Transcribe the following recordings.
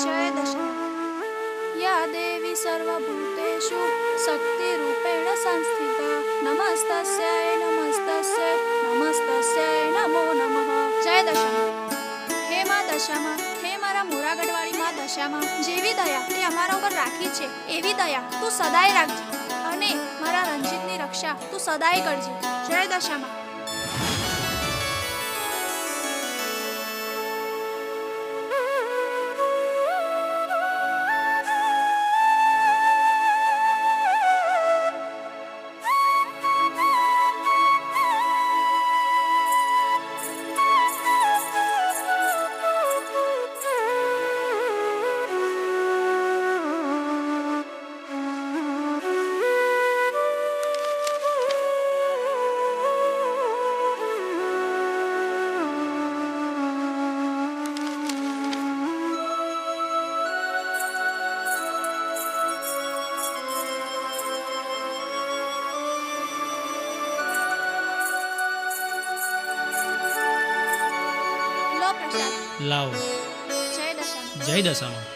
जय दशमा या देवी सर्वभूतेषु शक्तिरूपेण संस्थिता नमस्तस्यै नमस्तस्यै नमस्तस्यै नमो नमः जय दशमा હે માં દશામાં હે મારા મોરાગઢવાળી માં દશામાં જેવી દયા તે અમારા ઉપર રાખી છે એવી દયા તું સદાય રાખજે અને મારા રંજીતની રક્ષા તું સદાય કરજે જય દશામાં લાવો જય દશામાં જય દશામાં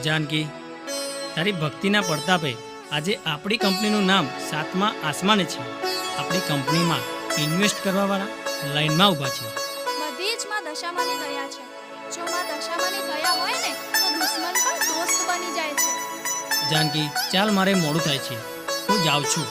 જાનકી, તારી ભક્તિના પ્રતાપે આજે આપણી કંપનીનું નામ 7મા આસમાને છે. આપણી કંપનીમાં ઇન્વેસ્ટ કરવાવાળા લાઈનમાં ઊભા છે. બધી જ માં દશામાની દયા છે. જો માં દશામાની દયા હોય ને તો દુશ્મન પણ દોસ્ત બની જાય છે. જાનકી, ચાલ, મારે મોડું થાય છે, હું જાઉં છું.